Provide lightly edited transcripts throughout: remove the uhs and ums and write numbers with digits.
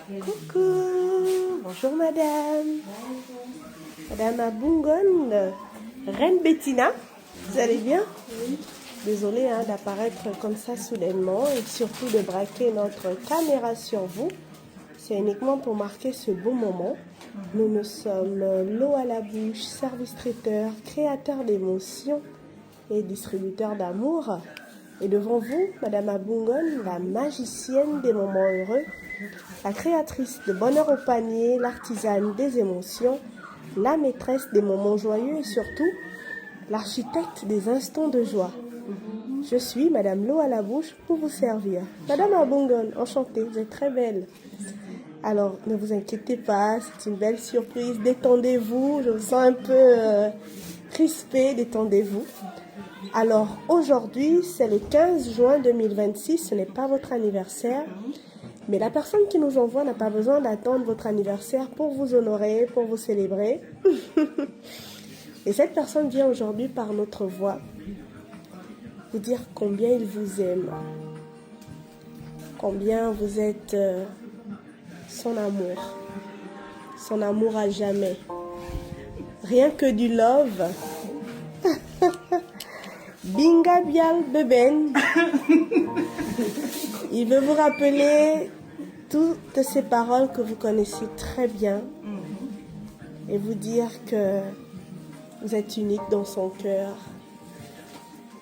Coucou, bonjour madame. Madame Abungon, Reine Bettina, vous allez bien? Oui. Désolée d'apparaître comme ça soudainement et surtout de braquer notre caméra sur vous. C'est uniquement pour marquer ce beau moment. Nous sommes l'eau à la bouche, service traiteur, créateur d'émotions et distributeur d'amour. Et devant vous, Madame Abungon, la magicienne des moments heureux, la créatrice de bonheur au panier, l'artisane des émotions, la maîtresse des moments joyeux et surtout, l'architecte des instants de joie. Je suis Madame l'eau à la bouche pour vous servir. Madame Abungon, enchantée, vous êtes très belle. Alors, ne vous inquiétez pas, c'est une belle surprise. Détendez-vous, je vous sens un peu crispée, détendez-vous. Alors, aujourd'hui, c'est le 15 juin 2026, ce n'est pas votre anniversaire. Mais la personne qui nous envoie n'a pas besoin d'attendre votre anniversaire pour vous honorer, pour vous célébrer. Et cette personne vient aujourd'hui par notre voix vous dire combien il vous aime, combien vous êtes son amour à jamais. Rien que du love. Binga Bial Beben. Il veut vous rappeler toutes ces paroles que vous connaissez très bien et vous dire que vous êtes unique dans son cœur.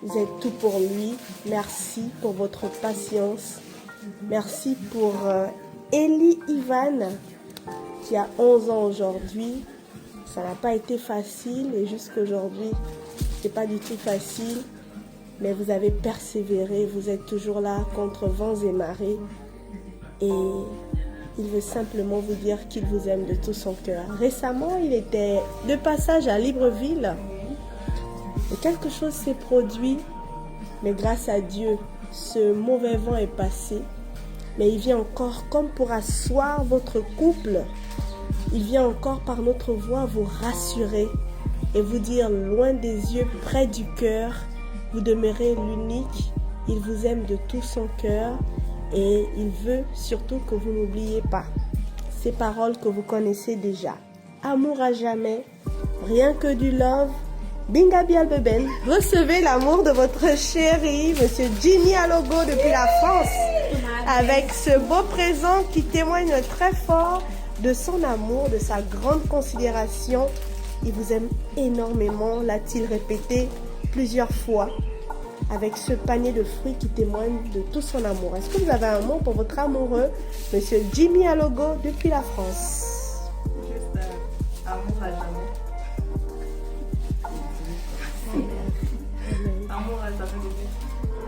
Vous êtes tout pour lui. Merci pour votre patience. Merci pour Elie Ivan qui a 11 ans aujourd'hui. Ça n'a pas été facile et jusqu'aujourd'hui, c'est pas du tout facile. Mais vous avez persévéré, vous êtes toujours là contre vents et marées. Et il veut simplement vous dire qu'il vous aime de tout son cœur. Récemment, il était de passage à Libreville. Et quelque chose s'est produit. Mais grâce à Dieu, ce mauvais vent est passé. Mais il vient encore comme pour asseoir votre couple. Il vient encore par notre voix vous rassurer et vous dire loin des yeux, près du cœur. Vous demeurez l'unique, il vous aime de tout son cœur et il veut surtout que vous n'oubliez pas ces paroles que vous connaissez déjà. Amour à jamais, rien que du love, Binga Bial Beben. Recevez l'amour de votre chéri, Monsieur Jimmy Alogo depuis la France, avec ce beau présent qui témoigne très fort de son amour, de sa grande considération. Il vous aime énormément, l'a-t-il répété plusieurs fois, avec ce panier de fruits qui témoigne de tout son amour. Est-ce que vous avez un mot pour votre amoureux, Monsieur Jimmy Alogo, depuis la France? Juste amour à jamais. Amour à jamais.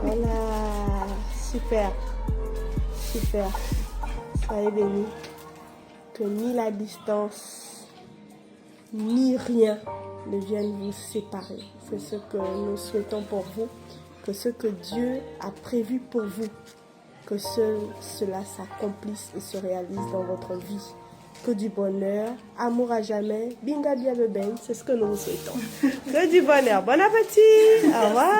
Voilà, super, super. Soyez bénis. Que ni la distance, ni rien ne viennent vous séparer. C'est ce que nous souhaitons pour vous, que ce que Dieu a prévu pour vous, que cela s'accomplisse et se réalise dans votre vie. Que du bonheur, amour à jamais, Binga Bial Beben, c'est ce que nous vous souhaitons. Que du bonheur, bon appétit, au revoir.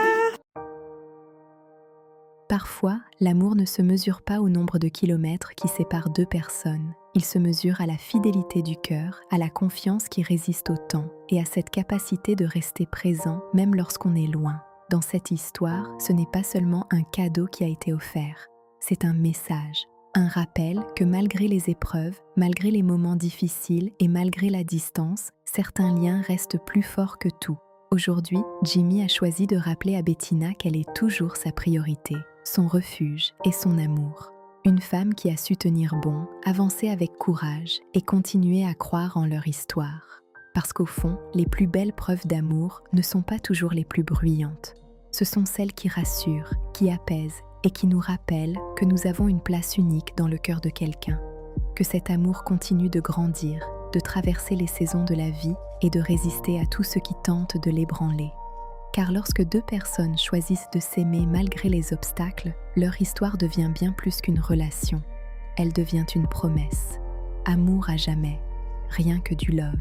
Parfois, l'amour ne se mesure pas au nombre de kilomètres qui séparent deux personnes. Il se mesure à la fidélité du cœur, à la confiance qui résiste au temps et à cette capacité de rester présent même lorsqu'on est loin. Dans cette histoire, ce n'est pas seulement un cadeau qui a été offert, c'est un message, un rappel que malgré les épreuves, malgré les moments difficiles et malgré la distance, certains liens restent plus forts que tout. Aujourd'hui, Jimmy a choisi de rappeler à Bettina qu'elle est toujours sa priorité, son refuge et son amour. Une femme qui a su tenir bon, avancer avec courage et continuer à croire en leur histoire. Parce qu'au fond, les plus belles preuves d'amour ne sont pas toujours les plus bruyantes. Ce sont celles qui rassurent, qui apaisent et qui nous rappellent que nous avons une place unique dans le cœur de quelqu'un. Que cet amour continue de grandir, de traverser les saisons de la vie et de résister à tout ce qui tente de l'ébranler. Car lorsque deux personnes choisissent de s'aimer malgré les obstacles, leur histoire devient bien plus qu'une relation. Elle devient une promesse. Amour à jamais, rien que du love.